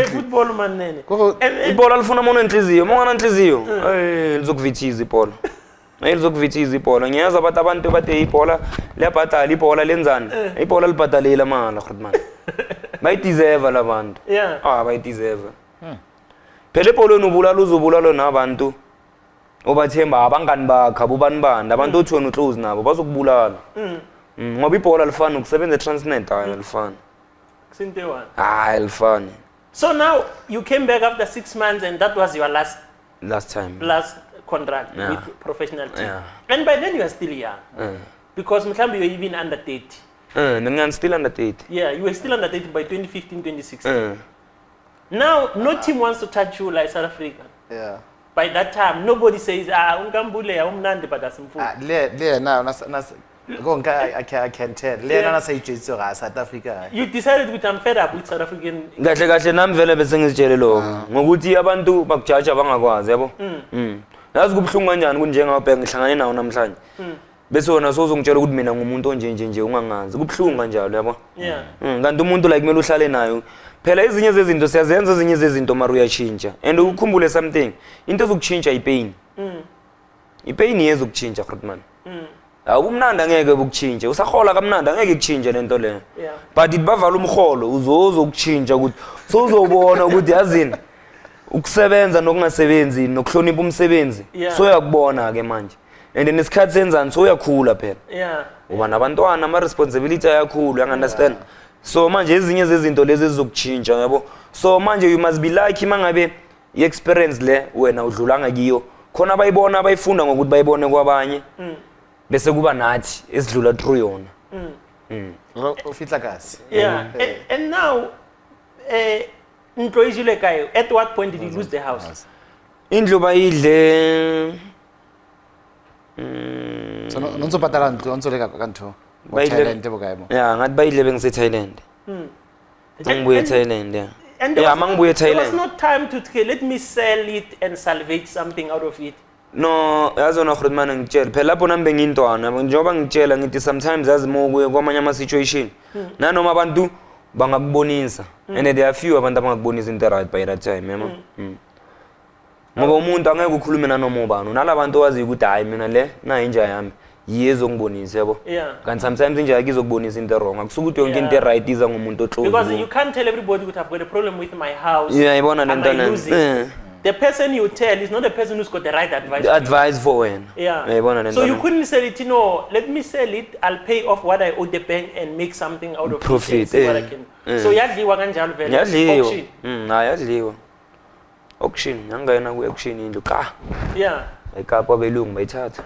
football man nene ibhola lifuna umuntu enhliziyo mongana enhliziyo lizokuvithiza ibhola elizokuvithiza ibhola ngiyazi abantu bathe ibhola liyabhadala ibhola lenzani ibhola libhadalela mala khudman bayideserve labantu bayideserve phela ebholweni uzobulala nabantu obathemba abangani bakhe abobani abantu othi wena uclose nabo bazokubulala ngoba ibhola lifana ukusebenza eTransnet hayi lifana kusinte one lifana. So now you came back after 6 months and that was your last contract with professional team. And by then you are still young. Because mhlambi you were even under 30. I'm still under 30. Yeah, you were still under 30 by 2015, 2016. Now no team wants to touch you like South Africa. Yeah. By that time nobody says ungambule umnandi but asimfuni. I can tell. South Africa. You decided with I'm fed up with South African. Kahle nami vele bese ngizitshele lokho ngokuthi abantu bakujaja bangakwazi yabo. Yazi kubhlungu kanjani kunjengabheka ngihlangane nawo namhlanje. Bese wona sozongitshela ukuthi mina ngumuntu onje ungangazi. Kubhlungu kanjalo yabo. Kanti umuntu like kumele uhlale nayo. Phela ezinye zezinto siyazenza ezinye zezinto mara uyachinja. And ukukhumbule something. Into ezokuchinja ipain. Ipain yezokuchinja Grootman. Umnandi angeke bukuchinja usahola kamnandi angeke kuchinje lento le but ibavala umholo uzokuchinja ukuthi sozobona ukuthi yazini ukusebenza nokungasebenzi nokuhlonipha umsebenzi so uyakubona ke manje and nesikhathi senzani so uyakhula phela uba nabantwana ama responsibility ayakhulu understand so manje ezinye zezinto lezi ezizokuchinja yabo so manje you must be lucky mangabe i-experience le wena udlulanga kiyo khona bayibona abayifunda ngokuthi bayibone kwabanye bese kuba nathi esidlula through yona ufitla kasi and now Ntoyizile kayo at what point did you lose the house indlu bayidle so nonzobhatala nonzoleka kanto Thailand ebokayimo ngathi bayidle bengise Thailand ngibuye Thailand mangibuye Thailand it was not time to okay, let me sell it and salvage something out of it. No, yazona Grootman ngitshela phela lapho nami bengintwana njengoba ngitshela ngithi sometimes yazimo kuye kwamanye ama situation nanoma abantu bangakubonisa and there are few abantu abangakubonisa into right by that time yema ngoba umuntu angeke ukhulume nanoma ubani nalabantu owazi ukuthi hayi mina le na inja yami yizo ngibonisa yabo kanti sometimes inja yakhe izokubonisa into wrong akusukuthi yonke into right iza ngomuntu oclose because you can't tell everybody ukuthi I've got a problem with my house ibona lento le the person you tell is not the person who's got the right advice. The advice for when. So you couldn't sell it, let me sell it, I'll pay off what I owe the bank and make something out of profit. See what I can. So yadliwa kanjalo vele. Auction. Yadliwa. Auction. Ngangena ku auction indlu ka. Ekapa belungu bayithatha.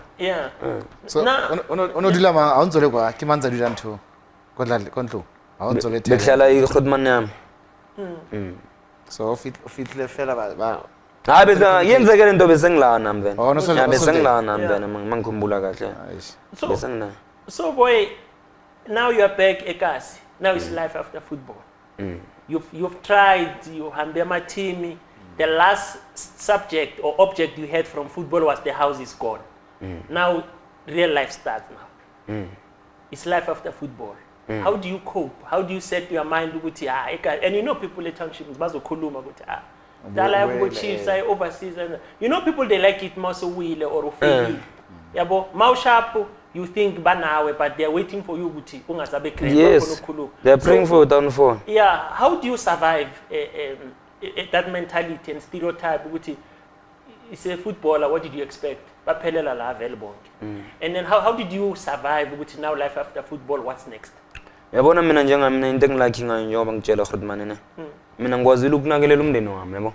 So unodila ma awunzole kwa kimanza dila ntho. Kodlu. Awunzole the. Behlala iGrootman yami. So fitle fela ba bese yenzeke lento bese ngilana nami vele bese ngilana nami vele mangikhumbula kahle bese ngilana so boy now you are back eKasi now it's life after football you've tried you hambe ama team the last subject or object you had from football was the house is gone now real life starts now it's life after football. How do you cope? How do you set your mind ukuthi and you know people at township bazokhuluma ukuthi dala yabo chiefs ay overseas and you know people they like it more so wile or ufeli yabo mawsharp you think banawe but they are waiting for you ukuthi ungasabe create ukukhuluma they are praying for downfall. How do you survive that mentality and stereotype ukuthi is a footballer what did you expect baphelela la available and then how did you survive ukuthi now life after football what's next? Yabona mina njengami into engilike ngayo njengoba ngitshela Grootman ne mina ngikwazile ukunakelela umndeni wami yabo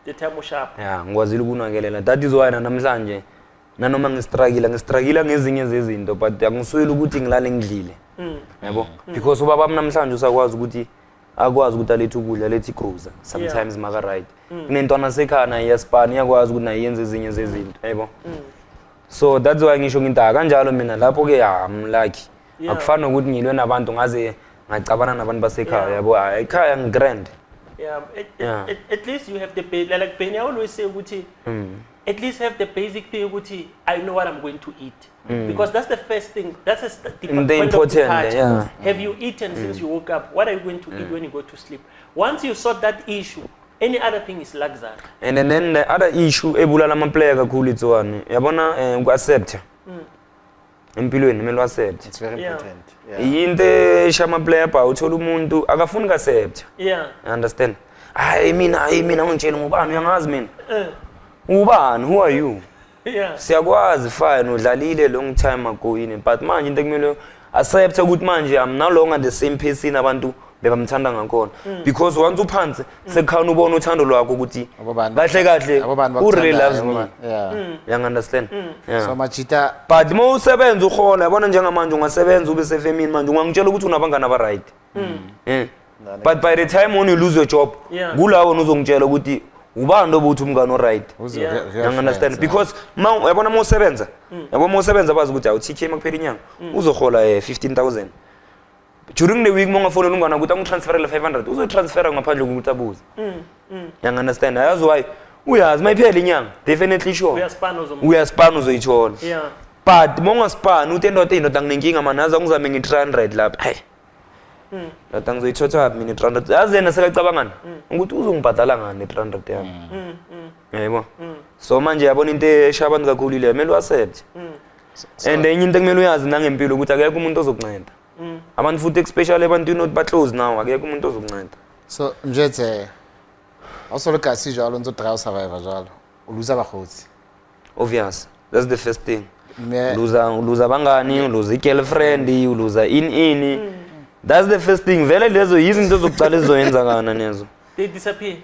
the time usharp ngikwazile ukunakelela that is why namhlanje nanoma ngistruggle ngezinye zezinto but angisweli ukuthi ngilale ngidlile yabo because ubaba namhlanje usakwazi ukuthi akwazi ukuthi alethe ukudla lethi cruiser sometimes maka right kunentwana sekhana iyaspan yakwazi ukuthi nayenze ezinye zezinto yabo so that's why ngisho nginta kanjalo mina lapho ke I'm lucky akufana ukuthi ngilwe nabantu ngaze ngacabana nabantu basekhaya yabo ekhaya ngigrand at least you have the pay like Penny always say ukuthi at least have the basic thing ukuthi I know what I'm going to eat. Because that's the first thing, that's the point of important, departure. yeah. Have you eaten since you woke up? What are you going to eat when you go to sleep? Once you sort that issue, any other thing is luxury. And then the other issue ebulala ama-player kakhulu itswani yabona uku-accepta empilweni kumele u-accepte. It's very Yeah. important. Yeah. yinto esha ama-player pha uthola umuntu akafuni ku-accepta. Yeah. You understand? Hayi mina ungitshela ngubani uyangazi mina. Ubani, who are you? Yeah. Siyakwazi fine udlalile long time ago yini but manje into kumele accept ukuthi manje I'm no longer the same person abantu bebamthanda ngakhona because once uphansi sekukhana ubona uthando lwakho ukuthi Abobani- kahle kahle abobani who really bakuthandayo, loves me. abobani- yeah. You understand? Yeah. So Machita, But uma usebenza uhola yabona njengamanje ungasebenza ube sefemini manje ungangitshela ukuthi unabangani aba right. Yeah. But by the time when you lose your job Yeah. kulawo uzongitshela ukuthi ubani obuthi umngane o right. who's Yeah. your real You understand? friends, Because yabona uma usebenza yabona uma usebenza bazi ukuthi awu-TK makuphela inyanga uzohola 15,000 during the week uma ungafonela umngane ukuthi angitransferele 500 uzoyitransfera ngaphandle kokuthi abuze. You understand? Ayazi why uyazi uma iphela inyanga definitely sure Uyaspana uzomuntu. uyaspana uzoyithola. Yeah. But uma ungaspani uthi indoda nginenkinga mani aze ngizame ngi-300 lapha hayi ndoda ngizoyithotha mina i-300 yazi yena sekacabangani ukuthi uzongibhadala ngani i-300 yami yayibona so manje yabona into esha abantu kakhulu ile kumele u-accept and enye into ekumele uyazi nangempilo ukuthi akekho umuntu ozokunceda abantu futhi especially ebantwini othi ba-close now akekho umuntu ozokunceda. So Njete, also look at si jalo ntso try survivor jalo. Uluza bagotsi. Obvious, that's the first thing. Me uluza bangani uluza i-girlfriend uluza ini that's the first thing vele lezo yizinto zokucala ezizoyenza kana nezo. They disappear.